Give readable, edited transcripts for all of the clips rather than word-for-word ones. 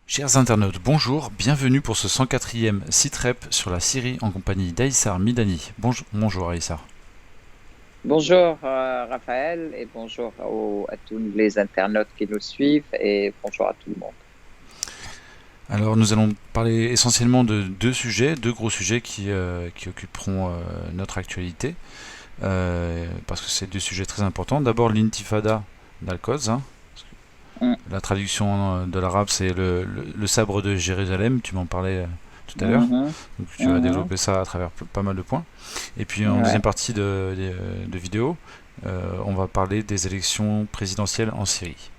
Chers internautes, bonjour, bienvenue pour ce 104e Sitrep sur la Syrie en compagnie d'Aïssar Midani. Bonjour Aïssar. Bonjour Raphaël et bonjour à tous les internautes qui nous suivent et bonjour à tout le monde. Alors nous allons parler essentiellement de deux gros sujets qui occuperont notre actualité, parce que c'est deux sujets très importants. D'abord l'intifada d'Al-Quds, la traduction de l'arabe c'est le sabre de Jérusalem, tu m'en parlais tout à l'heure, donc tu vas développer ça à travers pas mal de points. Et puis en deuxième partie de vidéo, on va parler des élections présidentielles en Syrie,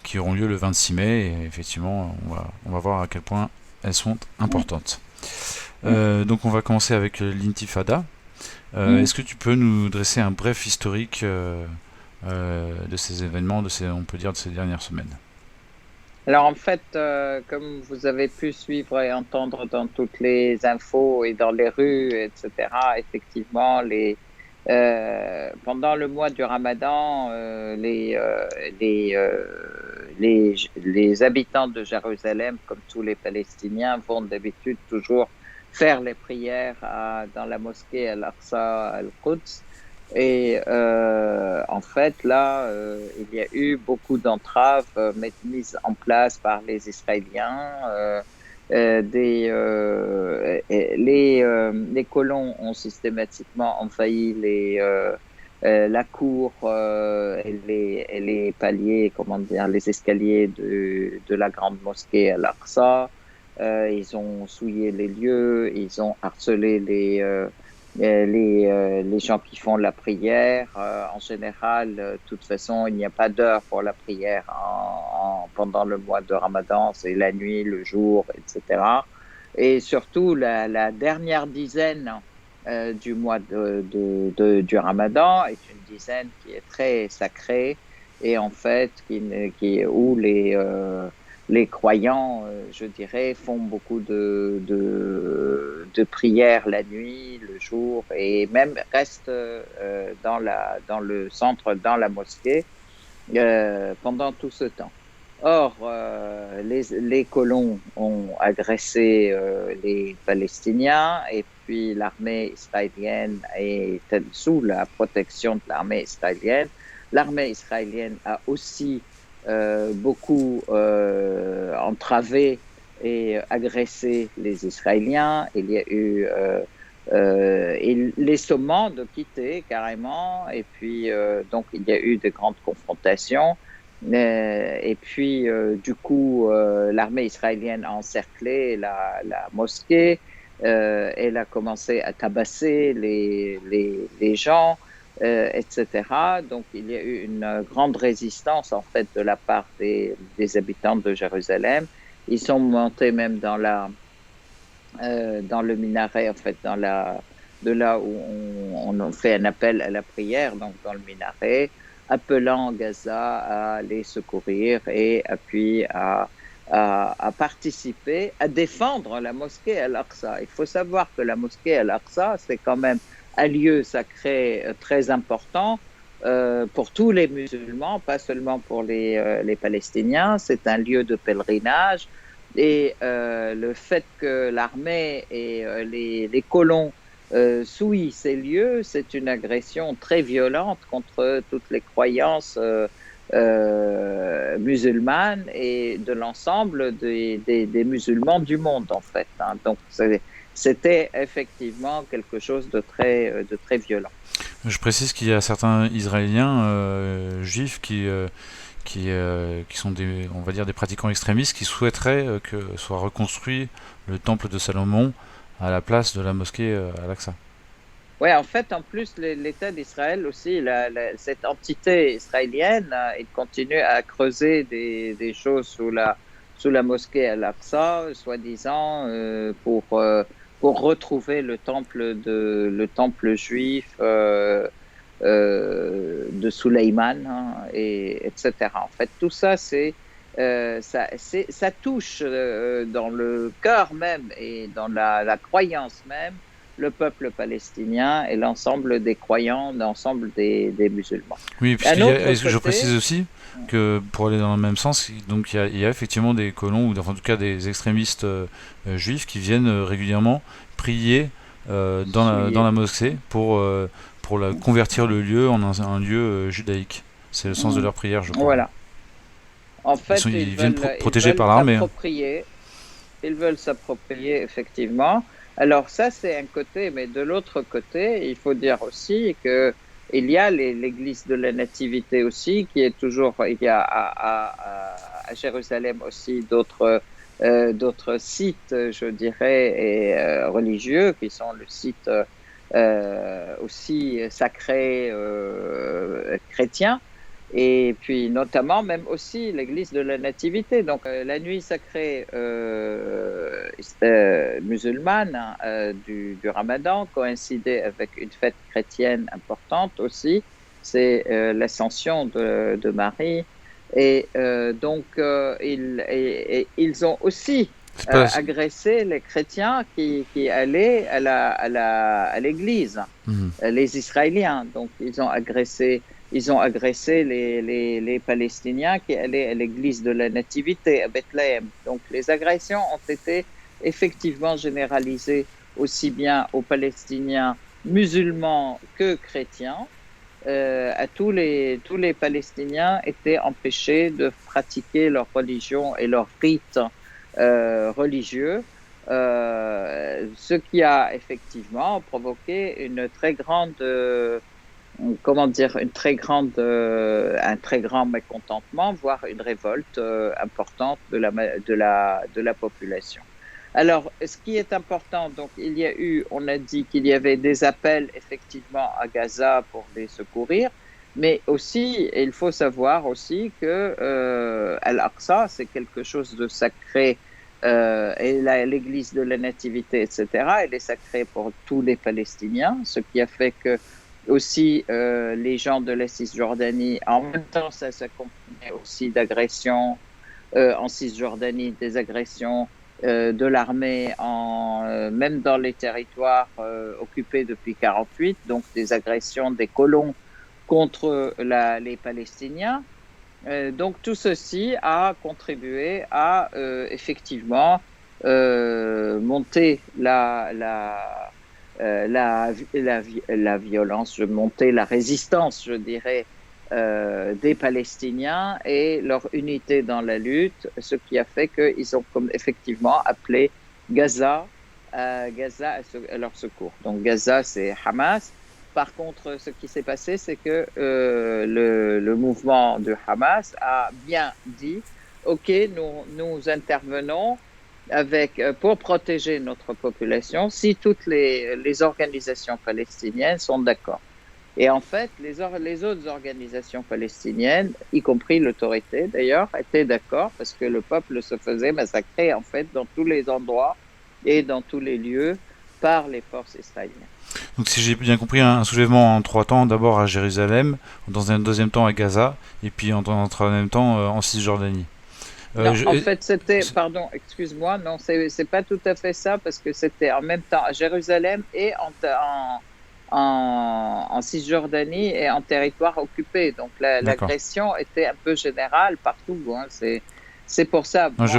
qui auront lieu le 26 mai, et effectivement on va voir à quel point elles sont importantes. Donc on va commencer avec l'intifada. Est-ce que tu peux nous dresser un bref historique de ces événements, on peut dire de ces dernières semaines? Alors en fait, comme vous avez pu suivre et entendre dans toutes les infos et dans les rues, etc., effectivement, pendant le mois du Ramadan, les habitants de Jérusalem, comme tous les Palestiniens, vont d'habitude toujours faire les prières dans la mosquée Al-Aqsa Al-Quds. Et en fait, là, il y a eu beaucoup d'entraves mises en place par les Israéliens. Les colons ont systématiquement envahi la cour et les paliers, comment dire, les escaliers de la grande mosquée Al-Aqsa. Ils ont souillé les lieux, ils ont harcelé les gens qui font la prière. En général, de toute façon, il n'y a pas d'heure pour la prière pendant le mois de Ramadan, c'est la nuit, le jour, etc. Et surtout, la dernière dizaine du mois du Ramadan est une dizaine qui est très sacrée et en fait, où les croyants, je dirais, font beaucoup de prières la nuit, le jour, et même restent dans le centre, dans la mosquée, pendant tout ce temps. Or, les colons ont agressé les Palestiniens et puis l'armée israélienne est sous la protection de l'armée israélienne. L'armée israélienne a aussi beaucoup entravé et agressé les Israéliens. Il y a eu les sommant de quitter carrément, et puis donc il y a eu de grandes confrontations. Et puis du coup, l'armée israélienne a encerclé la mosquée. Elle a commencé à tabasser les gens. Etc. Donc, il y a eu une grande résistance, en fait, de la part des habitants de Jérusalem. Ils sont montés même dans le minaret, en fait, de là où on fait un appel à la prière, donc dans le minaret, appelant Gaza à les secourir et puis à participer, à défendre la mosquée Al-Aqsa. Il faut savoir que la mosquée Al-Aqsa, c'est quand même un lieu sacré très important pour tous les musulmans, pas seulement pour les Palestiniens. C'est un lieu de pèlerinage et le fait que l'armée et les colons souillent ces lieux, c'est une agression très violente contre toutes les croyances musulmanes et de l'ensemble des musulmans du monde, en fait. Donc, c'était effectivement quelque chose de très violent. Je précise qu'il y a certains Israéliens juifs qui sont on va dire des pratiquants extrémistes qui souhaiteraient que soit reconstruit le temple de Salomon à la place de la mosquée Al-Aqsa. Oui, en fait, en plus, l'État d'Israël aussi, cette entité israélienne, il continue à creuser des choses sous la mosquée Al-Aqsa, soi-disant, pour retrouver le temple juif de Suleiman, etc. En fait, tout ça, ça touche dans le cœur même et dans la croyance même le peuple palestinien et l'ensemble des croyants, l'ensemble des musulmans. Oui, D'un autre je côté, précise aussi que pour aller dans le même sens, donc il y a effectivement des colons, ou en tout cas des extrémistes juifs qui viennent régulièrement prier dans souillé. la mosquée pour convertir le lieu en un lieu judaïque. C'est le sens de leur prière, je crois. Voilà. En fait, Ils viennent ils protégés veulent par l'armée. Hein. s'approprier. Ils veulent s'approprier, effectivement. Alors ça, c'est un côté, mais de l'autre côté, il faut dire aussi que il y a l'église de la Nativité aussi, qui est toujours, il y a à Jérusalem aussi d'autres sites, je dirais, et religieux, qui sont le site aussi sacré chrétien. Et puis notamment même aussi l'église de la Nativité. Donc la nuit sacrée musulmane du Ramadan coïncidait avec une fête chrétienne importante aussi. C'est l'ascension de Marie. Et donc ils ont aussi Pas... agressé les chrétiens qui allaient à l'église, les Israéliens. Donc ils ont agressé les Palestiniens qui allaient à l'église de la Nativité à Bethléem. Donc les agressions ont été effectivement généralisées aussi bien aux Palestiniens musulmans que chrétiens. Tous les Palestiniens étaient empêchés de pratiquer leur religion et leurs rites religieux, ce qui a effectivement provoqué une très grande un très grand mécontentement, voire une révolte importante de la population. Alors, ce qui est important, donc on a dit qu'il y avait des appels effectivement à Gaza pour les secourir, mais aussi, il faut savoir aussi que Al-Aqsa, c'est quelque chose de sacré, et l'église de la Nativité, etc., elle est sacrée pour tous les Palestiniens, ce qui a fait que aussi les gens de la Cisjordanie, en même temps ça s'accompagnait aussi d'agressions en Cisjordanie, des agressions de l'armée même dans les territoires occupés depuis 1948, donc des agressions des colons contre les Palestiniens. Donc tout ceci a contribué à effectivement monter la violence, monter la résistance, je dirais, des Palestiniens et leur unité dans la lutte, ce qui a fait qu'ils ont effectivement appelé Gaza à leur secours. Donc Gaza, c'est Hamas. Par contre, ce qui s'est passé, c'est que le mouvement de Hamas a bien dit « Ok, nous intervenons pour protéger notre population si toutes les organisations palestiniennes sont d'accord. » Et en fait, les autres organisations palestiniennes, y compris l'autorité d'ailleurs, étaient d'accord parce que le peuple se faisait massacrer en fait dans tous les endroits et dans tous les lieux par les forces israéliennes. Donc si j'ai bien compris, un soulèvement en 3 temps, d'abord à Jérusalem, dans un deuxième temps à Gaza, et puis en troisième temps en Cisjordanie. Non, en fait, c'était, pardon, excuse-moi, non, c'est pas tout à fait ça, parce que c'était en même temps à Jérusalem et en Cisjordanie et en territoire occupé. Donc l'agression était un peu générale partout. Hein. C'est pour ça. Non, Bon, en fait,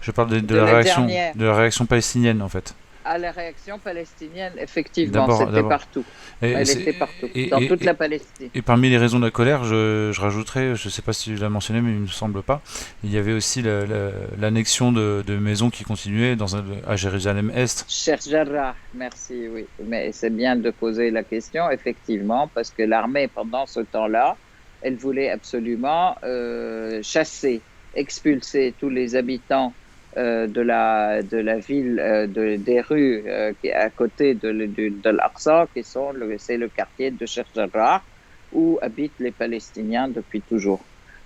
je parle de la réaction palestinienne en fait. À la réaction palestinienne, effectivement, c'était partout. Elle était partout, dans toute la Palestine. Et parmi les raisons de la colère, je rajouterais, je ne sais pas si tu l'as mentionné, mais il ne me semble pas, il y avait aussi l'annexion de maisons qui continuait à Jérusalem-Est. Cher Jarrah, merci, oui. Mais c'est bien de poser la question, effectivement, parce que l'armée, pendant ce temps-là, elle voulait absolument chasser, expulser tous les habitants de la ville, des rues qui est à côté de l'Aqsa, c'est le quartier de Sheikh Jarrah, où habitent les Palestiniens depuis toujours.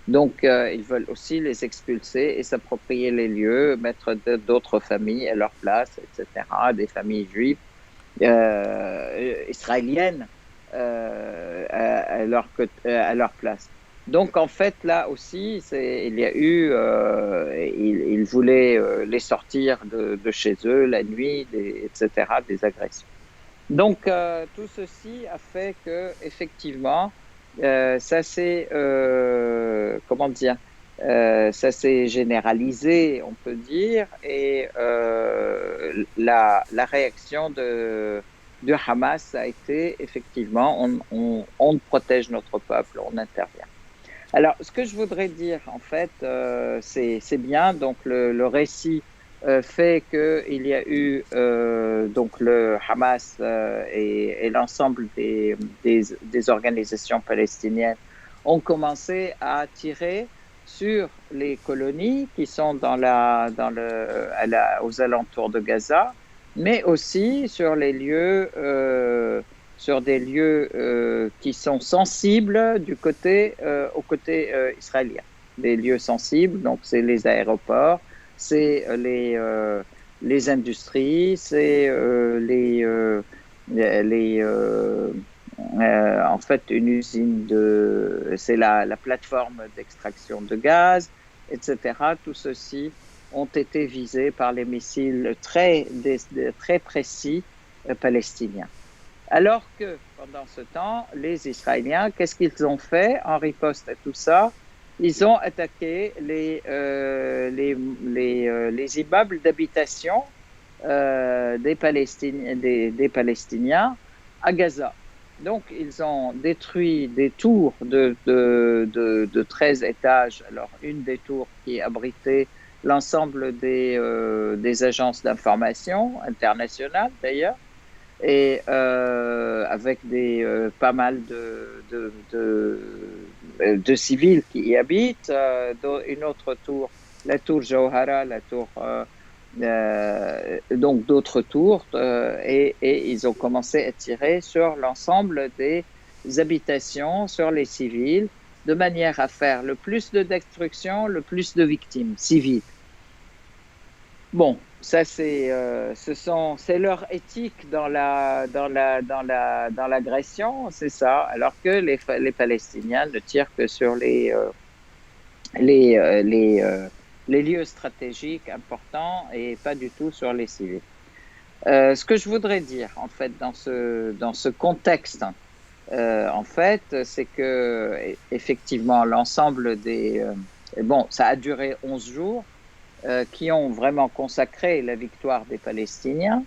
Donc, ils veulent aussi les expulser et s'approprier les lieux, mettre d'autres familles à leur place, etc., des familles juives, israéliennes à leur place. Donc en fait là aussi, il y a eu, ils voulaient les sortir de chez eux la nuit, etc., des agressions. Donc tout ceci a fait que effectivement, ça s'est, comment dire, ça s'est généralisé, on peut dire, et la réaction du Hamas a été effectivement, on protège notre peuple, on intervient. Alors, ce que je voudrais dire, en fait, c'est bien. Donc, le récit fait qu'il y a eu donc le Hamas et l'ensemble des organisations palestiniennes ont commencé à tirer sur les colonies qui sont aux alentours de Gaza, mais aussi sur les lieux sur des lieux qui sont sensibles au côté israélien. Des lieux sensibles, donc c'est les aéroports, c'est les industries, c'est en fait une usine c'est la plateforme d'extraction de gaz, etc. Tout ceci ont été visés par les missiles très précis palestiniens. Alors que pendant ce temps, les Israéliens, qu'est-ce qu'ils ont fait en riposte à tout ça? Ils ont attaqué les immeubles d'habitation des Palestiniens à Gaza. Donc, ils ont détruit des tours de 13 étages. Alors, une des tours qui abritait l'ensemble des agences d'information internationales, d'ailleurs, et avec pas mal de civils qui y habitent. Une autre tour, la tour Jawhara, donc d'autres tours, et ils ont commencé à tirer sur l'ensemble des habitations, sur les civils, de manière à faire le plus de destruction, le plus de victimes civiles. Bon, ça c'est leur éthique dans l'agression, c'est ça. Alors que les Palestiniens ne tirent que sur les, euh, les, euh, les lieux stratégiques importants et pas du tout sur les civils. Ce que je voudrais dire, en fait, dans ce contexte, en fait, c'est que effectivement l'ensemble bon, ça a duré 11 jours. Qui ont vraiment consacré la victoire des Palestiniens.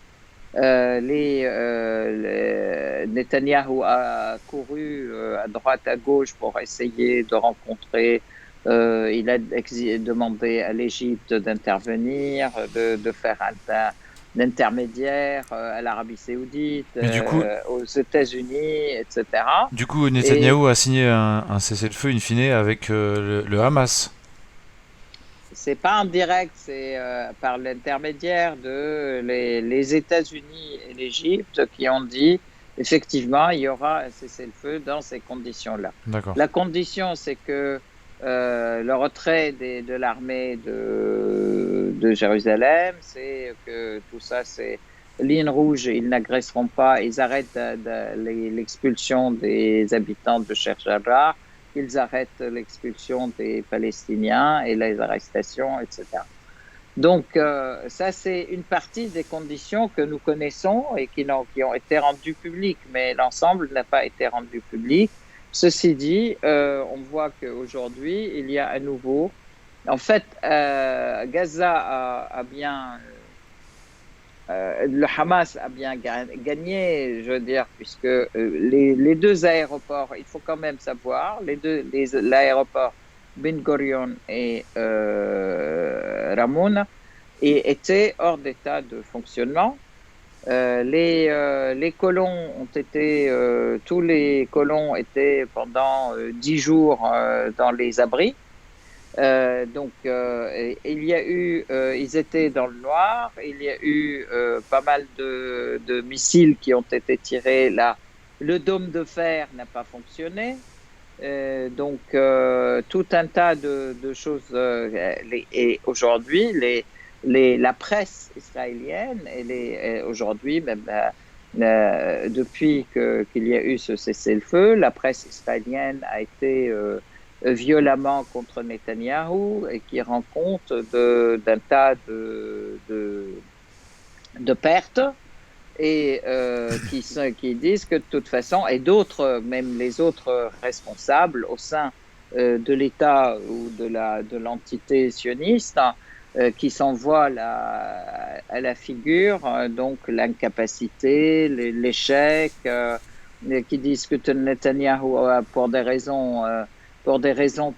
Netanyahou a couru à droite, à gauche pour essayer de rencontrer. Il a demandé à l'Égypte d'intervenir, de faire un intermédiaire à l'Arabie Saoudite, Mais aux États-Unis, etc. du coup, Et Netanyahou a signé un cessez-le-feu in fine avec le Hamas. c'est pas en direct, c'est par l'intermédiaire de les États-Unis et l'Égypte qui ont dit effectivement il y aura un cessez-le-feu dans ces conditions-là. D'accord. La condition, c'est que le retrait de l'armée de Jérusalem, c'est que tout ça, c'est ligne rouge, ils n'agresseront pas, ils arrêtent l'expulsion des habitants de Sheikh Jarrah, qu'ils arrêtent l'expulsion des Palestiniens et les arrestations, etc. Donc, ça, c'est une partie des conditions que nous connaissons et qui ont été rendues publiques, mais l'ensemble n'a pas été rendu public. Ceci dit, on voit qu'aujourd'hui, il y a à nouveau... En fait, Gaza a bien... le Hamas a bien gagné, je veux dire, puisque les deux aéroports, il faut quand même savoir, l'aéroport Ben Gurion et Ramoun étaient hors d'état de fonctionnement. Les colons tous les colons étaient pendant 10 jours dans les abris. Donc, il y a eu, ils étaient dans le noir, il y a eu pas mal de missiles qui ont été tirés là. Le dôme de fer n'a pas fonctionné. Donc, tout un tas de choses. Et aujourd'hui, la presse israélienne, aujourd'hui, même depuis qu'il y a eu ce cessez-le-feu, la presse israélienne a été violemment contre Netanyahou et qui rend compte d'un tas de pertes et qui disent que de toute façon, et d'autres, même les autres responsables au sein de l'État ou de l'entité sioniste, qui s'envoient à la figure, donc l'incapacité, l'échec, qui disent que Netanyahou, pour des raisons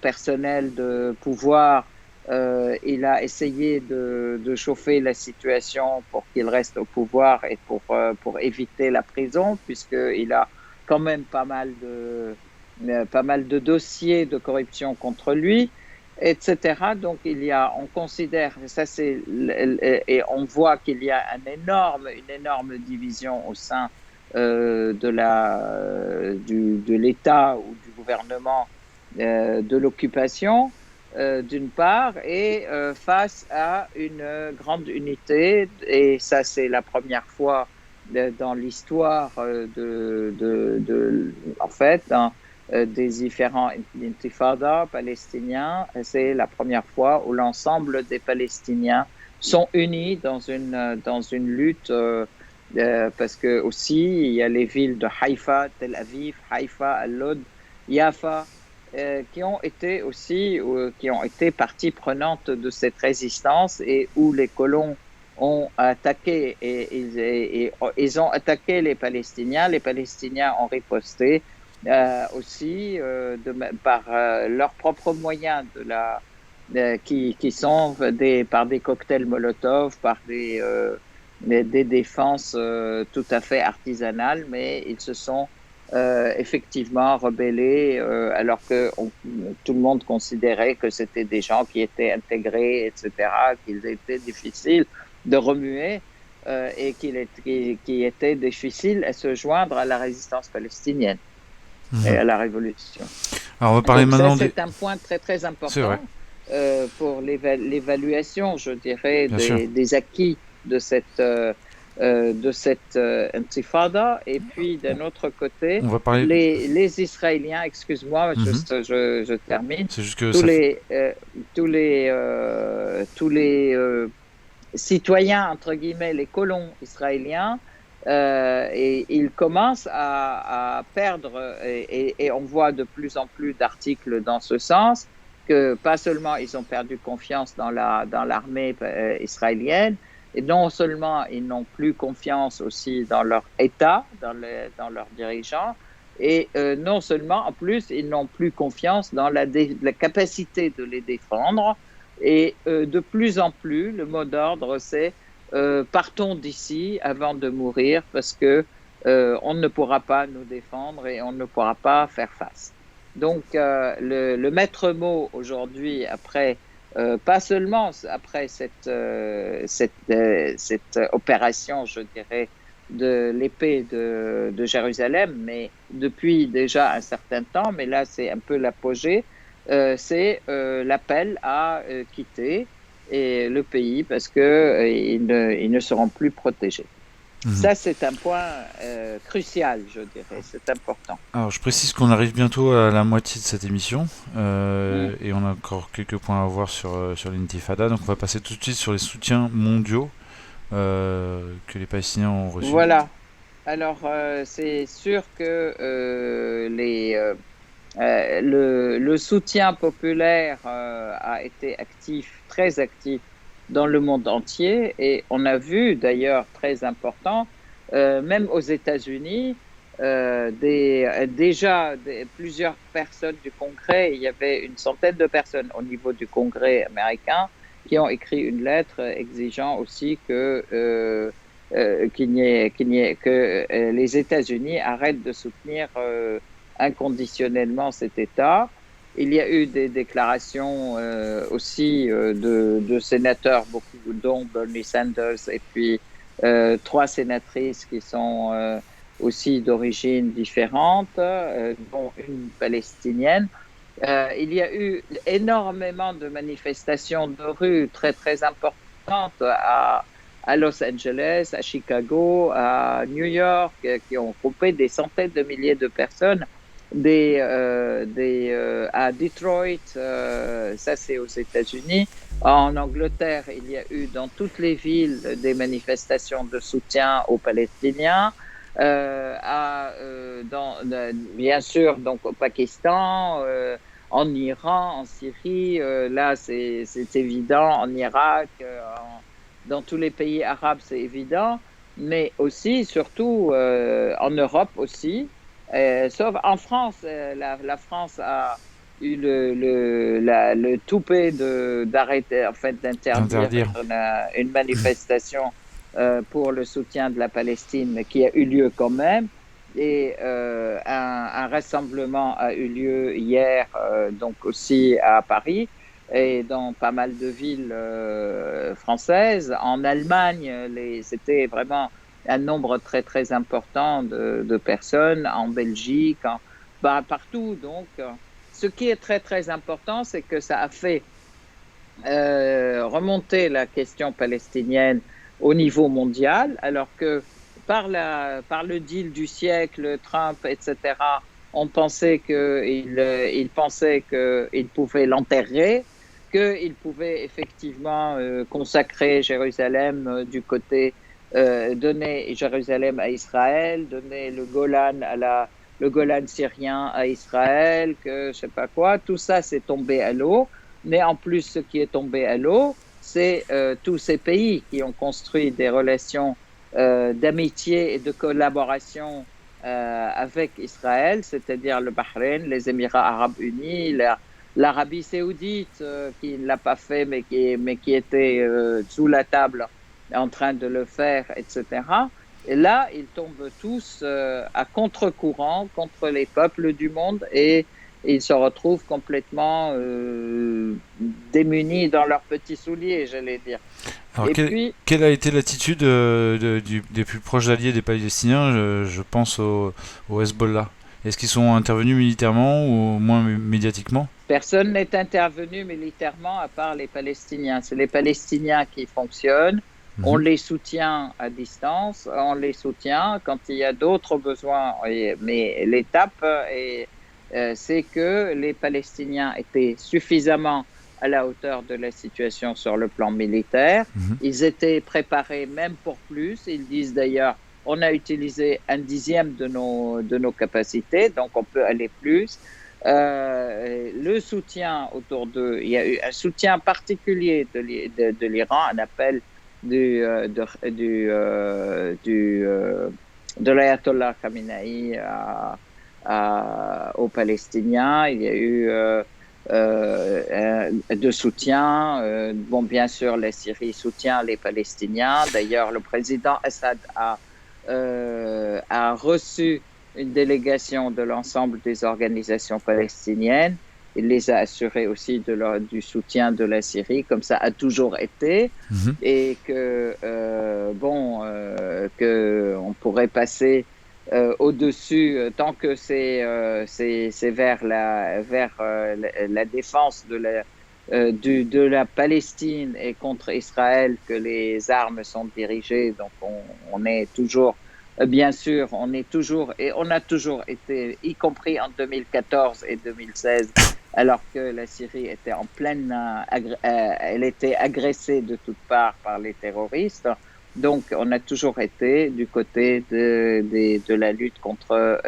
personnelles de pouvoir, il a essayé de chauffer la situation pour qu'il reste au pouvoir et pour éviter la prison, puisqu'il a quand même pas mal de dossiers de corruption contre lui, etc. Donc on considère, et on voit qu'il y a une énorme division au sein de l'État ou du gouvernement de l'occupation, d'une part, et face à une grande unité, et ça c'est la première fois dans l'histoire en fait, des différents intifadas palestiniens, c'est la première fois où l'ensemble des Palestiniens sont unis dans une lutte, parce que aussi il y a les villes de Haïfa, Tel Aviv, Haïfa, Al-Lod, Jaffa, qui ont été partie prenante de cette résistance et où les colons ont attaqué et ils ont attaqué les Palestiniens ont riposté aussi par leurs propres moyens qui sont par des cocktails Molotov, par des défenses tout à fait artisanales, mais ils se sont effectivement rebellés alors que tout le monde considérait que c'était des gens qui étaient intégrés, etc., qu'ils étaient difficiles de remuer et qui étaient difficiles à se joindre à la résistance palestinienne et à la révolution. Alors on va parler maintenant c'est un point très très important pour l'évaluation, je dirais, des acquis de cette intifada. Et puis d'un autre côté, on va parler... les Israéliens, excuse-moi, je termine. C'est juste que tous les citoyens, entre guillemets, les colons israéliens, et ils commencent à perdre, et on voit de plus en plus d'articles dans ce sens, que pas seulement ils ont perdu confiance dans l'armée israélienne, et non seulement ils n'ont plus confiance aussi dans leur État, dans leurs dirigeants, et non seulement, en plus, ils n'ont plus confiance dans la capacité de les défendre. Et de plus en plus, le mot d'ordre, c'est partons d'ici avant de mourir parce que on ne pourra pas nous défendre et on ne pourra pas faire face. Donc, le maître mot aujourd'hui, pas seulement après cette opération, je dirais, de l'épée de Jérusalem, mais depuis déjà un certain temps, mais là c'est un peu l'apogée, c'est l'appel à quitter le pays parce qu'ils ne seront plus protégés. Ça, c'est un point crucial, je dirais, c'est important. Alors, je précise qu'on arrive bientôt à la moitié de cette émission et on a encore quelques points à voir sur l'intifada. Donc, on va passer tout de suite sur les soutiens mondiaux que les Palestiniens ont reçus. Voilà. Alors, c'est sûr que le soutien populaire a été très actif dans le monde entier, et on a vu d'ailleurs très important, même aux États-Unis, plusieurs personnes du Congrès, il y avait une centaine de personnes au niveau du Congrès américain qui ont écrit une lettre exigeant aussi que les États-Unis arrêtent de soutenir inconditionnellement cet État. Il y a eu des déclarations aussi de sénateurs, dont Bernie Sanders, et puis 3 sénatrices qui sont aussi d'origine différente, dont une palestinienne. Il y a eu énormément de manifestations de rue très très importantes à Los Angeles, à Chicago, à New York, qui ont groupé des centaines de milliers de personnes à Detroit, ça c'est aux États-Unis. En Angleterre, il y a eu dans toutes les villes des manifestations de soutien aux Palestiniens. Bien sûr, donc au Pakistan, en Iran, en Syrie, là c'est évident, en Irak, dans tous les pays arabes c'est évident, mais aussi, surtout en Europe aussi, sauf en France, la France a eu le toupet d'arrêter, en fait, d'interdire d'interdire. une manifestation pour le soutien de la Palestine qui a eu lieu quand même. Et un rassemblement a eu lieu hier, donc aussi à Paris et dans pas mal de villes françaises. En Allemagne, c'était vraiment un nombre très très important de personnes, en Belgique, partout. Donc, ce qui est très très important, c'est que ça a fait remonter la question palestinienne au niveau mondial, alors que par le deal du siècle, Trump, etc., on pensait il pensait qu'il pouvait l'enterrer, qu'il pouvait effectivement consacrer Jérusalem du côté, donner Jérusalem à Israël, donner le Golan syrien à Israël, que je sais pas quoi. Tout ça, c'est tombé à l'eau. Mais en plus, ce qui est tombé à l'eau, c'est tous ces pays qui ont construit des relations d'amitié et de collaboration avec Israël, c'est-à-dire le Bahreïn, les Émirats arabes unis, l'Arabie saoudite qui ne l'a pas fait mais qui était sous la table en train de le faire, etc. Et là, ils tombent tous à contre-courant contre les peuples du monde et ils se retrouvent complètement démunis dans leurs petits souliers, j'allais dire. Alors, Et puis, quelle a été l'attitude des plus proches alliés des Palestiniens? Je pense au Hezbollah. Est-ce qu'ils sont intervenus militairement ou au moins médiatiquement? personne n'est intervenu militairement à part les Palestiniens. C'est les Palestiniens qui fonctionnent. On Mhm. les soutient à distance, on les soutient quand il y a d'autres besoins. Mais l'étape, c'est que les Palestiniens étaient suffisamment à la hauteur de la situation sur le plan militaire. Mhm. Ils étaient préparés même pour plus. Ils disent d'ailleurs, on a utilisé 1/10 de nos capacités, donc on peut aller plus. Le soutien autour d'eux, il y a eu un soutien particulier de l'Iran, un appel de l'ayatollah Khamenei aux Palestiniens. Il y a eu de soutien. Bon, bien sûr, la Syrie soutient les Palestiniens. D'ailleurs, le président Assad a reçu une délégation de l'ensemble des organisations palestiniennes. Il les a assurés aussi du soutien de la Syrie, comme ça a toujours été, Mhm. et que que on pourrait passer au-dessus tant que c'est vers la défense de la Palestine et contre Israël que les armes sont dirigées. Donc on est toujours bien sûr, on est toujours et on a toujours été, y compris en 2014 et 2016, alors que la Syrie était en pleine, elle était agressée de toutes parts par les terroristes. Donc, on a toujours été du côté de la lutte contre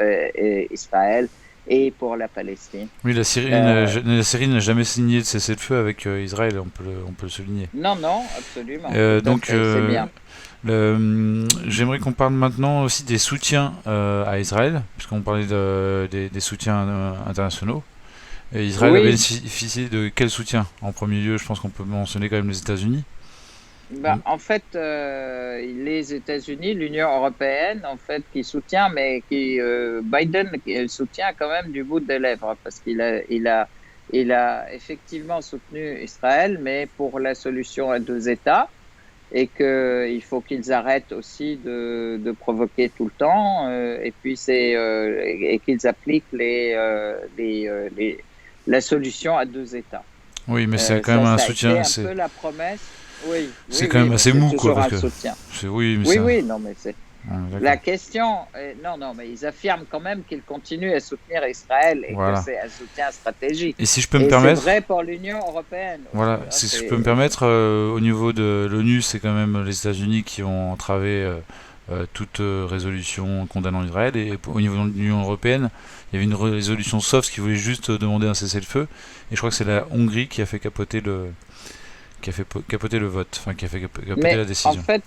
Israël et pour la Palestine. Oui, Euh, la Syrie n'a jamais signé de cessez-le-feu avec Israël, on peut le souligner. non, non, absolument, tout à Donc, fait, c'est bien. j'aimerais qu'on parle maintenant aussi des soutiens à Israël, puisqu'on parlait des soutiens internationaux. Et Israël a Oui, bénéficié de quel soutien? En premier lieu, je pense qu'on peut mentionner quand même les États-Unis. bah, en fait, les États-Unis, l'Union européenne, en fait, qui soutient, mais Biden qui soutient quand même du bout des lèvres, parce il a effectivement soutenu Israël, mais pour la solution à deux États, et qu'il faut qu'ils arrêtent aussi de provoquer tout le temps, et puis et qu'ils appliquent la solution à deux États. Oui, mais c'est quand même un Ça a été soutien, un peu la promesse. Oui, c'est oui, quand oui, même mais assez c'est mou, quoi, toujours parce un que soutien. oui, mais Oui, c'est oui, non, mais La question, non, mais ils affirment quand même qu'ils continuent à soutenir Israël et que c'est un soutien stratégique. Et si je peux me permettre, c'est vrai pour l'Union européenne aussi. voilà, si je peux me permettre, au niveau de l'ONU, c'est quand même les États-Unis qui ont entravé toute résolution condamnant Israël. Et au niveau de l'Union européenne, il y avait une résolution soft qui voulait juste demander un cessez-le-feu. Et je crois que c'est la Hongrie qui a fait capoter le vote, enfin qui a fait capoter la décision. En fait,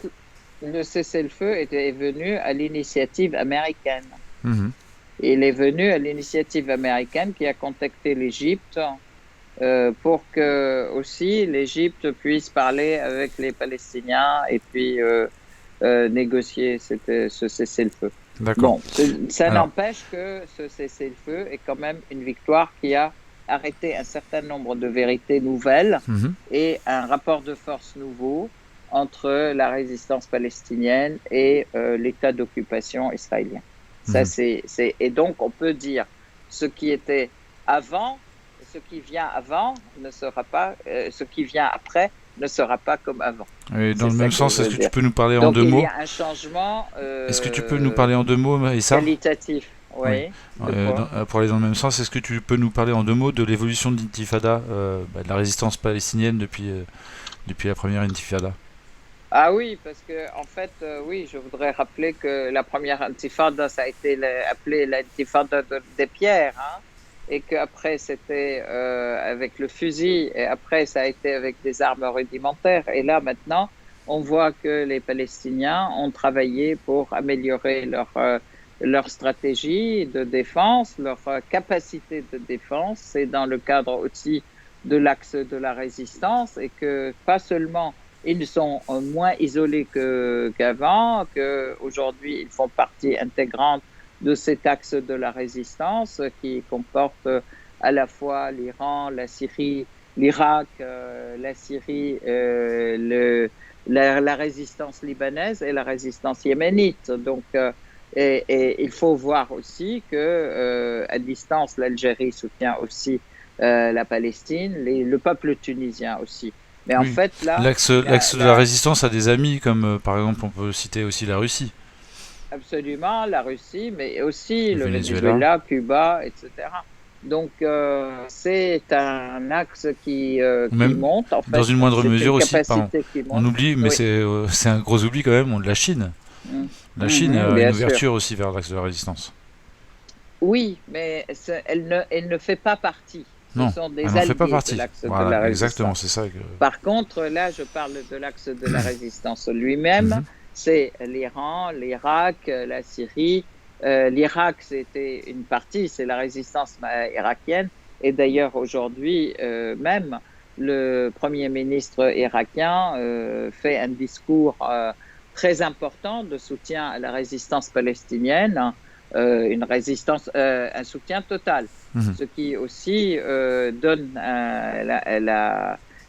le cessez-le-feu est venu à l'initiative américaine. Il est venu à l'initiative américaine qui a contacté l'Égypte pour que aussi l'Égypte puisse parler avec les Palestiniens et puis négocier ce cessez-le-feu. D'accord. Bon, ça n'empêche que ce cessez-le-feu est quand même une victoire qui a arrêté un certain nombre de vérités nouvelles et un rapport de force nouveau entre la résistance palestinienne et l'état d'occupation israélien. Ça, et donc, on peut dire ce qui était avant, ce qui vient avant ne sera pas, ce qui vient après ne sera pas comme avant. Et dans le même sens, est-ce que tu peux nous parler en deux mots ? Il y a un changement est-ce que tu peux nous parler en deux mots, Issa ? Qualitatif, oui. Pour aller dans le même sens, est-ce que tu peux nous parler en deux mots de l'évolution de l'intifada, de la résistance palestinienne depuis la première intifada ? Ah oui, parce que en fait, oui, je voudrais rappeler que la première intifada, ça a été appelé l'intifada des pierres, et qu'après c'était avec le fusil, et après ça a été avec des armes rudimentaires. Et là maintenant, on voit que les Palestiniens ont travaillé pour améliorer leur stratégie de défense, leur capacité de défense. C'est dans le cadre aussi de l'axe de la résistance, et que pas seulement ils sont moins isolés qu'avant, qu'aujourd'hui ils font partie intégrante de cet axe de la résistance qui comporte à la fois l'Iran, la Syrie, l'Irak, la Syrie, la résistance libanaise et la résistance yéménite. Donc, et il faut voir aussi que à distance, l'Algérie soutient aussi la Palestine, le peuple tunisien aussi. Mais en fait, là, l'axe de la résistance a des amis, comme par exemple, on peut citer aussi la Russie. Absolument, la Russie, mais aussi le Venezuela, Cuba, etc. Donc, c'est un axe qui monte. En fait, dans une moindre mesure aussi, on oublie, mais c'est un gros oubli quand même, de la Chine. La Chine a une ouverture aussi vers l'axe de la résistance. Oui, mais elle ne fait pas partie. Non, ce sont des alliés de l'axe de la résistance. Exactement, c'est ça. Par contre, là, je parle de l'axe de la résistance lui-même. C'est l'Iran, l'Irak, la Syrie. L'Irak, c'était une partie, c'est la résistance irakienne. Et d'ailleurs, aujourd'hui, même, le Premier ministre irakien fait un discours très important de soutien à la résistance palestinienne. Un soutien total, ce qui aussi donne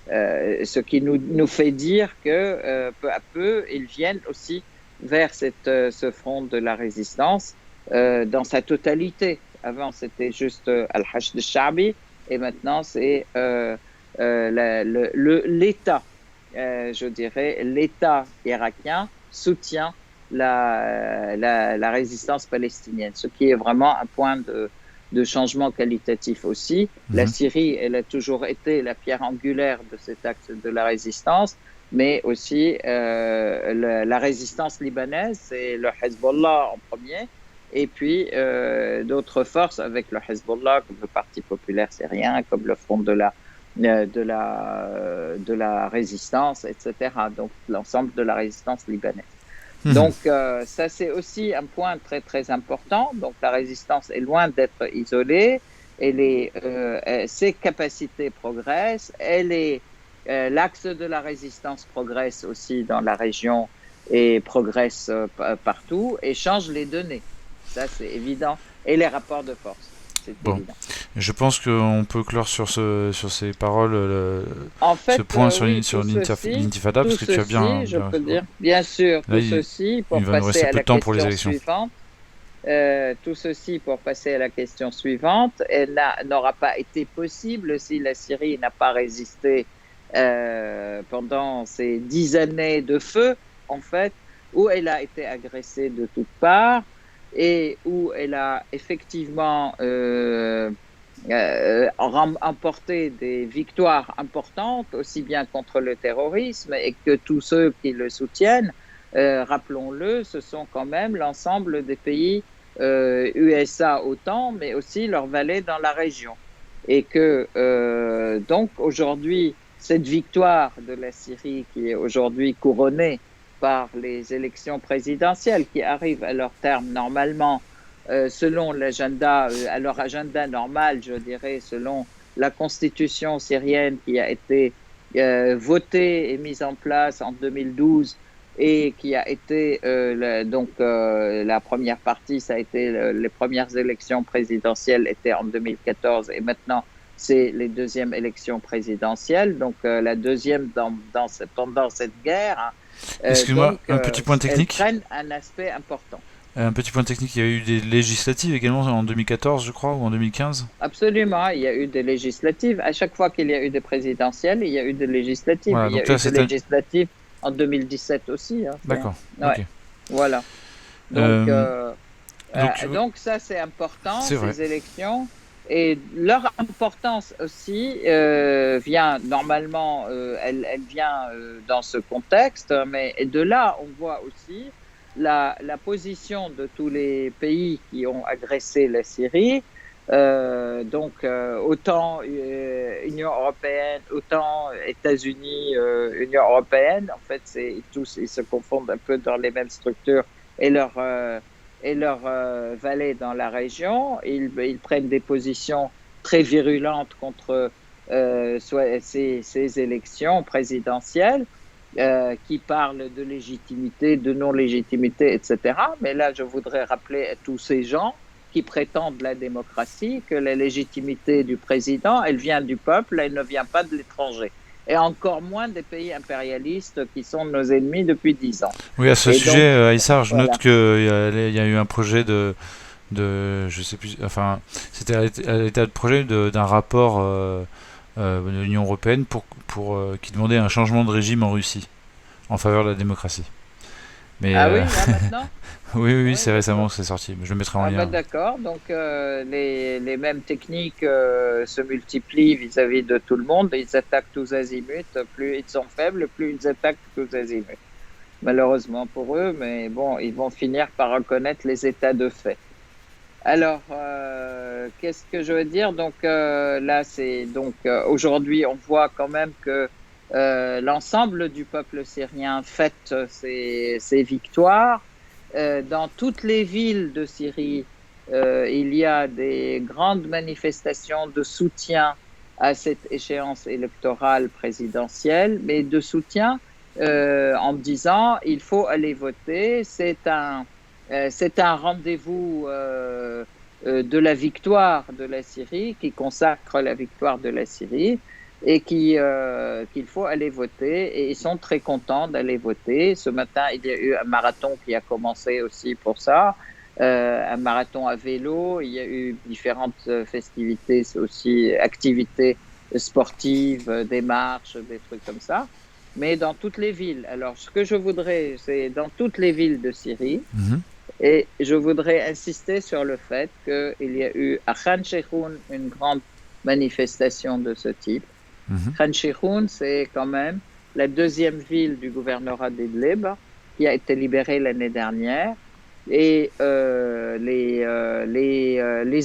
ce qui nous fait dire que peu à peu, ils viennent aussi vers ce front de la résistance dans sa totalité. Avant, c'était juste Al-Hashd al-Sha'bi et maintenant, c'est l'État, je dirais, l'État irakien soutient la résistance palestinienne, ce qui est vraiment un point de changement qualitatif aussi. La Syrie, elle a toujours été la pierre angulaire de cet axe de la résistance, mais aussi la résistance libanaise, c'est le Hezbollah en premier, et puis d'autres forces avec le Hezbollah, comme le Parti populaire syrien, comme le Front de la résistance, etc. Donc l'ensemble de la résistance libanaise. Donc, ça, c'est aussi un point très, très important. Donc, la résistance est loin d'être isolée. Ses capacités progressent. L'axe de la résistance progresse aussi dans la région et progresse partout et change les données. Ça, c'est évident. Et les rapports de force. Évident. Je pense qu'on peut clore sur ces paroles, en fait, ce point sur l'intifada, parce que tu as bien... Je peux dire, bien sûr, tout ceci pour passer à la question suivante. Tout ceci pour passer à la question suivante. Elle n'aura pas été possible si la Syrie n'a pas résisté pendant ces 10 années de feu. En fait, où elle a été agressée de toutes parts et où elle a effectivement emporté des victoires importantes, aussi bien contre le terrorisme et que tous ceux qui le soutiennent, rappelons-le, ce sont quand même l'ensemble des pays USA autant, mais aussi leurs valets dans la région. Et que donc aujourd'hui, cette victoire de la Syrie qui est aujourd'hui couronnée par les élections présidentielles qui arrivent à leur terme normalement selon l'agenda, à leur agenda normal, je dirais, selon la constitution syrienne qui a été votée et mise en place en 2012 et qui a été la première partie, ça a été les premières élections présidentielles étaient en 2014 et maintenant c'est les deuxièmes élections présidentielles, donc la deuxième pendant cette guerre. Excuse-moi, un petit point technique. Elles prennent un aspect important. Un petit point technique, il y a eu des législatives également en 2014, je crois, ou en 2015. Absolument, il y a eu des législatives. À chaque fois qu'il y a eu des présidentielles, il y a eu des législatives. Voilà, il y a eu des législatives en 2017 aussi. Hein, d'accord. Ouais. Okay. Voilà. Donc ça, c'est important, ces élections. Et leur importance aussi vient normalement, elle vient dans ce contexte, mais de là, on voit aussi la position de tous les pays qui ont agressé la Syrie, autant Union européenne, autant États-Unis, Union européenne, en fait, ils se confondent un peu dans les mêmes structures et leurs valets dans la région. Ils prennent des positions très virulentes contre ces élections présidentielles. Qui parle de légitimité, de non-légitimité, etc. Mais là, je voudrais rappeler à tous ces gens qui prétendent la démocratie que la légitimité du président, elle vient du peuple, elle ne vient pas de l'étranger. Et encore moins des pays impérialistes qui sont nos ennemis depuis 10 ans. Oui, à ce sujet, Aïssar, je note qu'il y a eu un projet je sais plus, enfin, c'était à l'état de projet d'un rapport de l'Union européenne qui demandait un changement de régime en Russie en faveur de la démocratie. Mais, oui, là maintenant oui, c'est récemment que c'est sorti, mais je le mettrai en lien. D'accord, donc les mêmes techniques se multiplient vis-à-vis de tout le monde, ils attaquent tous azimuts, plus ils sont faibles, plus ils attaquent tous azimuts. Malheureusement pour eux, mais bon, ils vont finir par reconnaître les états de fait. Alors, qu'est-ce que je veux dire? Donc là, c'est aujourd'hui, on voit quand même que l'ensemble du peuple syrien fête ses victoires. Dans toutes les villes de Syrie, il y a des grandes manifestations de soutien à cette échéance électorale présidentielle, mais de soutien en disant il faut aller voter, c'est un rendez-vous de la victoire de la Syrie qui consacre la victoire de la Syrie et qu'il faut aller voter et ils sont très contents d'aller voter. Ce matin, il y a eu un marathon qui a commencé aussi pour ça, un marathon à vélo, il y a eu différentes festivités, aussi activités sportives, des marches, des trucs comme ça. Mais dans toutes les villes. Alors, ce que je voudrais, c'est dans toutes les villes de Syrie. Et je voudrais insister sur le fait qu'il y a eu à Khan Sheikhoun une grande manifestation de ce type. Khan Sheikhoun, c'est quand même la deuxième ville du gouvernorat d'Idlib qui a été libérée l'année dernière. Et les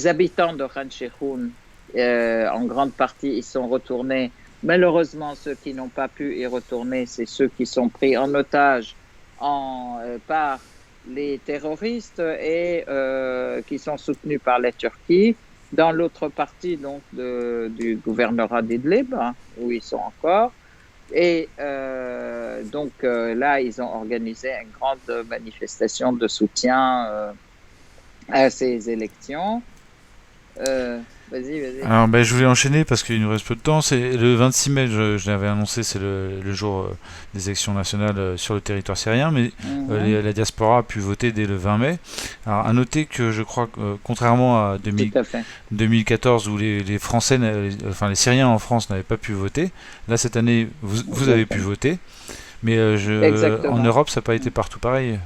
habitants de Khan Sheikhoun, en grande partie, ils sont retournés. Malheureusement, ceux qui n'ont pas pu y retourner, c'est ceux qui sont pris en otage par les terroristes et qui sont soutenus par la Turquie. Dans l'autre partie donc du gouvernorat d'Idlib, où ils sont encore. Et là, ils ont organisé une grande manifestation de soutien à ces élections. Vas-y. Alors, je voulais enchaîner parce qu'il nous reste peu de temps. C'est le 26 mai, je l'avais annoncé, c'est le jour des élections nationales sur le territoire syrien, mais la diaspora a pu voter dès le 20 mai. Alors, à noter que je crois que, contrairement à 2014 où les Français, les Syriens en France n'avaient pas pu voter, là cette année vous avez pu voter. Mais en exactement. Europe, ça n'a pas été partout pareil.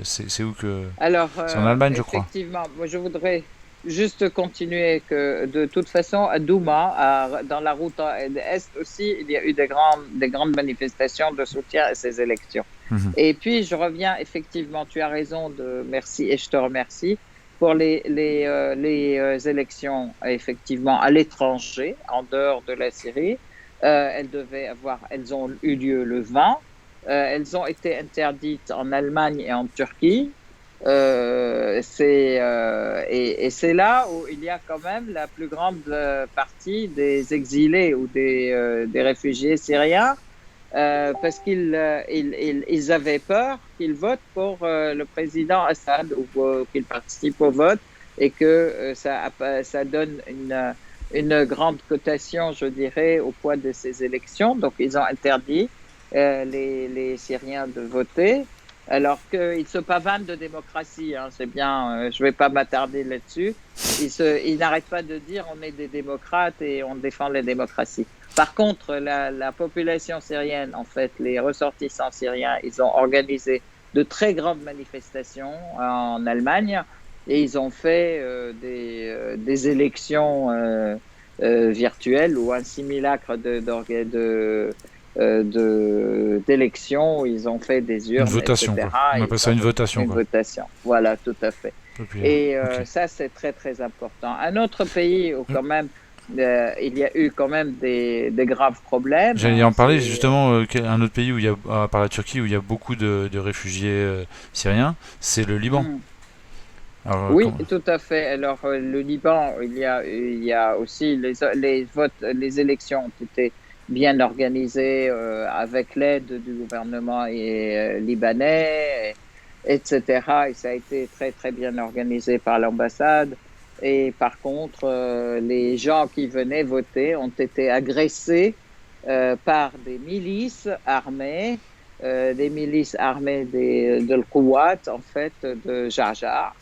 C'est où que... Alors, C'est en Allemagne, je crois. effectivement, moi je voudrais juste continuer que de toute façon, à Douma, dans la route est aussi, il y a eu des grandes manifestations de soutien à ces élections. Mhm. Et puis, je reviens, effectivement, tu as raison merci, et je te remercie pour les élections, effectivement, à l'étranger, en dehors de la Syrie. Elles ont eu lieu le 20. Elles ont été interdites en Allemagne et en Turquie. Et c'est là où il y a quand même la plus grande partie des exilés ou des réfugiés syriens, parce qu'ils avaient peur qu'ils votent pour le président Assad ou qu'ils participent au vote et que ça donne une grande cotation, je dirais, au poids de ces élections. Donc, ils ont interdit les Syriens de voter, alors qu'ils se pavanent de démocratie. Hein, c'est bien, je ne vais pas m'attarder là-dessus. Ils n'arrêtent pas de dire on est des démocrates et on défend la démocratie. Par contre, la population syrienne, en fait, les ressortissants syriens, ils ont organisé de très grandes manifestations en Allemagne et ils ont fait des élections virtuelles ou un simulacre d'élections où ils ont fait des Une urnes, votation, quoi. etc. On appelle ça une votation, Une quoi. votation. Voilà, tout à fait. Populaire. Et Ok. ça, c'est très, très important. Un autre pays où quand même il y a eu quand même des graves problèmes, J'allais hein, en parler justement, un autre pays où il y a, à part la Turquie, où il y a beaucoup de réfugiés syriens, c'est le Liban. hmm. Alors, Oui, tout à fait. Alors, le Liban, il y a aussi les votes, les élections ont été bien organisées avec l'aide du gouvernement libanais, etc. Et ça a été très, très bien organisé par l'ambassade. Et par contre, les gens qui venaient voter ont été agressés par des milices armées de l'Qouat, en fait, de Jarjar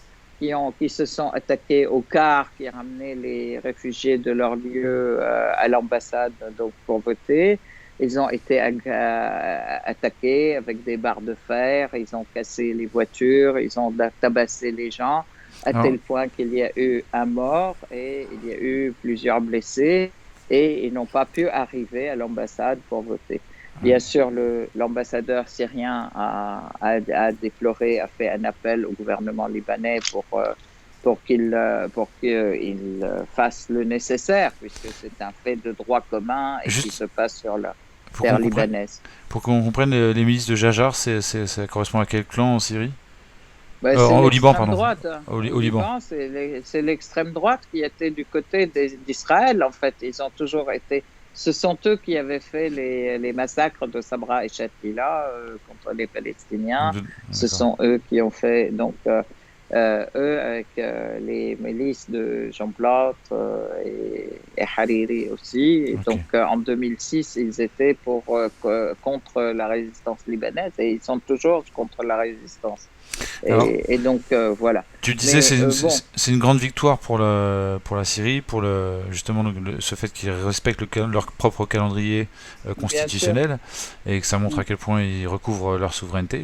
qui se sont attaqués au car qui ramenait les réfugiés de leur lieu à l'ambassade donc pour voter. Ils ont été attaqués avec des barres de fer, ils ont cassé les voitures, ils ont tabassé les gens, à alors, tel point qu'il y a eu un mort et il y a eu plusieurs blessés et ils n'ont pas pu arriver à l'ambassade pour voter. Bien sûr, l'ambassadeur syrien a déploré, a fait un appel au gouvernement libanais pour qu'il fasse le nécessaire, puisque c'est un fait de droit commun et qui juste se passe sur la pour terre qu'on comprenne, libanaise. les milices de Jajar, ça correspond à quel clan en Syrie? Ben, c'est Au Liban, l'extrême pardon. droite. Au Au Liban. Liban, c'est l'extrême droite qui était du côté d'Israël, en fait. Ils ont toujours été. Ce sont eux qui avaient fait les massacres de Sabra et Shatila contre les Palestiniens. Ce D'accord. sont eux qui ont fait. Donc, eux, avec les milices de Jean Blat et Hariri aussi. Et Ok. donc, en 2006, ils étaient contre la résistance libanaise et ils sont toujours contre la résistance. Alors, Et donc, voilà. tu disais Mais bon, c'est une grande victoire pour pour la Syrie, pour justement ce fait qu'ils respectent leur propre calendrier bien sûr. constitutionnel et que ça montre Mm. à quel point ils recouvrent leur souveraineté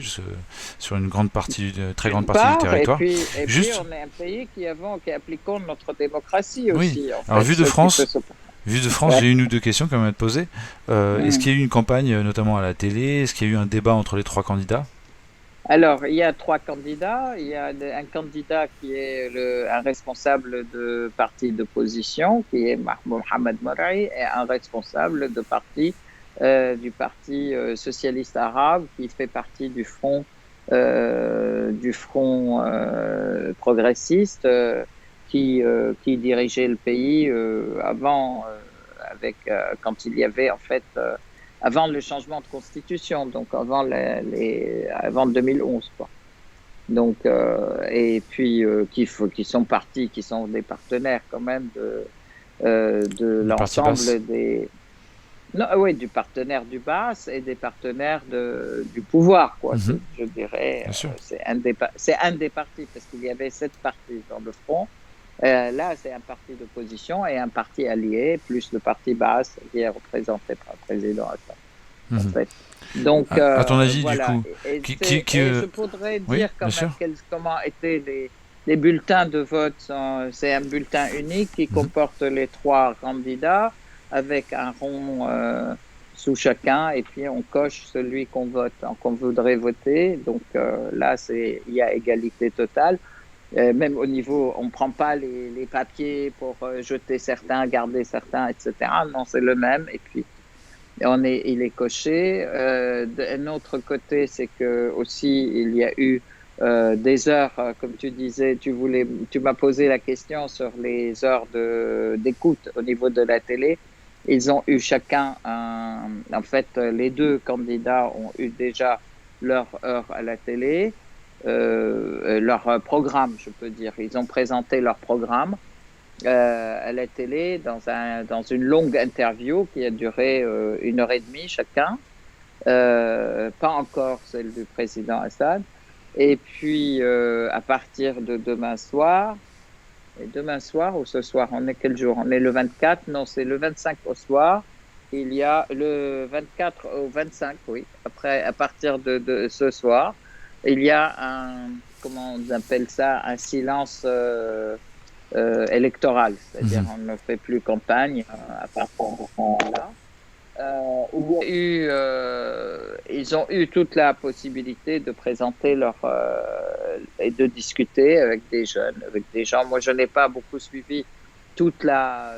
sur une grande partie, très grande D'une partie du part, territoire. et puis Juste, on est un pays qui appliquons notre démocratie oui. aussi, en Alors fait, ce qui peut se... vue de France, Ouais. j'ai une ou deux questions quand même à te poser. Est-ce Mm. qu'il y a eu une campagne, notamment à la télé? Est-ce qu'il y a eu un débat entre les trois candidats? Alors, il y a trois candidats. Il y a un candidat qui est un responsable de parti d'opposition, qui est Mohamed Mor'i, et un responsable du parti socialiste arabe, qui fait partie du front progressiste, qui dirigeait le pays avant, quand il y avait en fait avant le changement de constitution, donc avant 2011, quoi. Donc, et puis qui sont partis, qui sont des partenaires quand même de Du parti basse? l'ensemble non, oui, du partenaire du BAS et des partenaires du pouvoir, quoi. Mhm, Je dirais, bien sûr. c'est un des partis parce qu'il y avait 7 partis dans le front. Là, c'est un parti d'opposition et un parti allié, plus le parti BAS qui est représenté par le président Assad. en Mhm. fait. Donc À ton avis, du voilà. coup, Et je voudrais oui, dire bien quand même sûr. comment étaient les bulletins de vote. C'est un bulletin unique qui Mhm. comporte les trois candidats avec un rond sous chacun et puis on coche celui qu'on vote, qu'on voudrait voter. Donc là, il y a égalité totale. Même au niveau, on ne prend pas les papiers pour jeter certains, garder certains, etc. Non, c'est le même. Et puis, il est coché. D'un autre côté, c'est que aussi, il y a eu des heures, comme tu disais, tu m'as posé la question sur les heures d'écoute au niveau de la télé. Ils ont eu chacun en fait, les deux candidats ont eu déjà leur heure à la télé, leur programme, je peux dire. Ils ont présenté leur programme à la télé dans une longue interview qui a duré 1 heure et demie chacun, pas encore celle du président Assad. Et puis, à partir de demain soir ou ce soir, on est quel jour? On est le 24? Non, c'est le 25 au soir. Il y a le 24 au 25, oui, après, à partir de ce soir, il y a comment on appelle ça, un silence électoral, c'est-à-dire Mhm. on ne fait plus campagne à partir de ce moment-là. Ils ont eu toute la possibilité de présenter et de discuter avec des jeunes, avec des gens. Moi, je n'ai pas beaucoup suivi toute la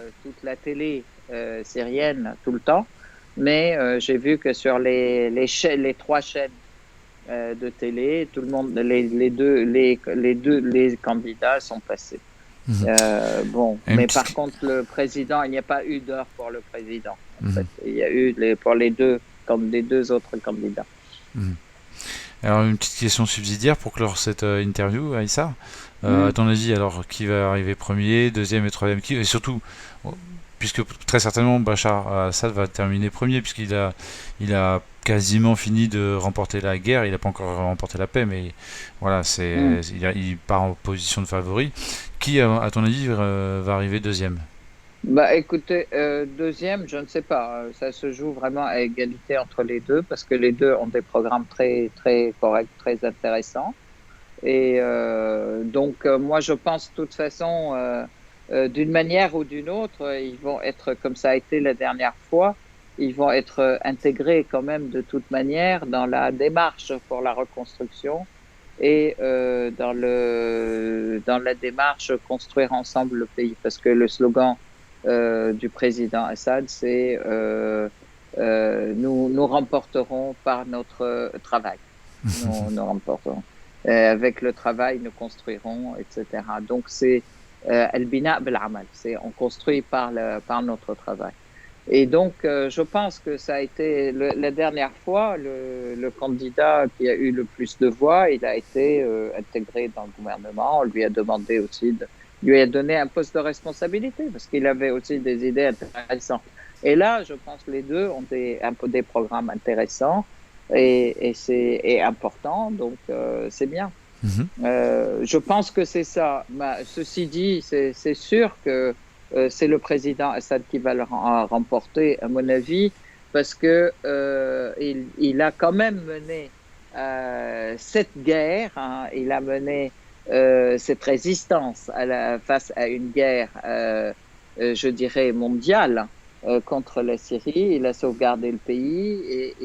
télé syrienne tout le temps, mais j'ai vu que sur les trois chaînes de télé, tout le monde, les candidats sont passés. Mhm. Bon, Et une mais petite... par contre, le président, il n'y a pas eu d'heure pour le président, en Mhm. fait. Il y a eu pour les deux, comme les deux autres candidats. Mhm. Alors, une petite question subsidiaire pour clore cette interview, Aïssa. À Hmm. ton avis, alors, qui va arriver premier, deuxième et troisième qui... Et surtout, puisque très certainement Bachar Assad va terminer premier, il a quasiment fini de remporter la guerre. Il n'a pas encore remporté la paix, mais voilà, Hmm. il part en position de favori. Qui, à ton avis, va arriver deuxième? Bah, écoutez, deuxième, je ne sais pas. Ça se joue vraiment à égalité entre les deux parce que les deux ont des programmes très, très corrects, très intéressants. Et donc, moi, je pense de toute façon, d'une manière ou d'une autre, ils vont être, comme ça a été la dernière fois, ils vont être intégrés quand même de toute manière dans la démarche pour la reconstruction et dans la démarche construire ensemble le pays. Parce que le slogan du président Assad, c'est nous remporterons par notre travail. Nous remporterons. Avec le travail, nous construirons, etc. Donc, c'est al-bina bil-amal, c'est on construit par notre travail. Et donc, je pense que ça a été la dernière fois, le candidat qui a eu le plus de voix, il a été intégré dans le gouvernement. On lui a demandé aussi lui a donné un poste de responsabilité parce qu'il avait aussi des idées intéressantes. Et là, je pense que les deux ont un peu des programmes intéressants et c'est important, donc c'est bien. Mhm. Je pense que c'est ça. Ceci dit, c'est sûr que c'est le président Assad qui va le remporter, à mon avis, parce que il a quand même mené cette guerre, hein, il a mené cette résistance face à une guerre, je dirais, mondiale contre la Syrie. Il a sauvegardé le pays et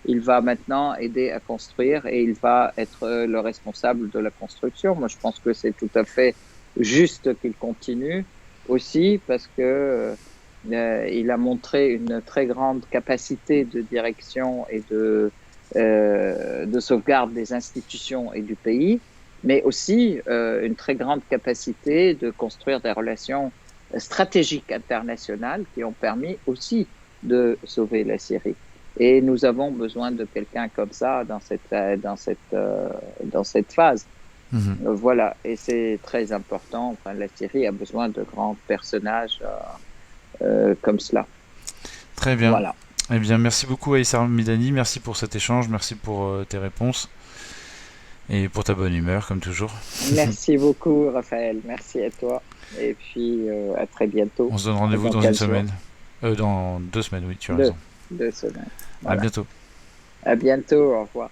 il va maintenant aider à construire et il va être le responsable de la construction. Moi, je pense que c'est tout à fait juste qu'il continue aussi parce que il a montré une très grande capacité de direction et de sauvegarde des institutions et du pays, mais aussi une très grande capacité de construire des relations stratégiques internationales qui ont permis aussi de sauver la Syrie. Et nous avons besoin de quelqu'un comme ça dans cette phase. Mhm. Voilà, et c'est très important. Enfin, la Syrie a besoin de grands personnages comme cela. Très bien. Voilà. Eh bien, merci beaucoup Aïssa Midani, merci pour cet échange, merci pour tes réponses et pour ta bonne humeur, comme toujours. Merci beaucoup, Raphaël. Merci à toi. Et puis, à très bientôt, On se donne rendez-vous dans dans une 15 jours. semaine. Dans 2 semaines, oui, tu as Deux. raison. 2 semaines. À Voilà. bientôt. À bientôt. Au revoir.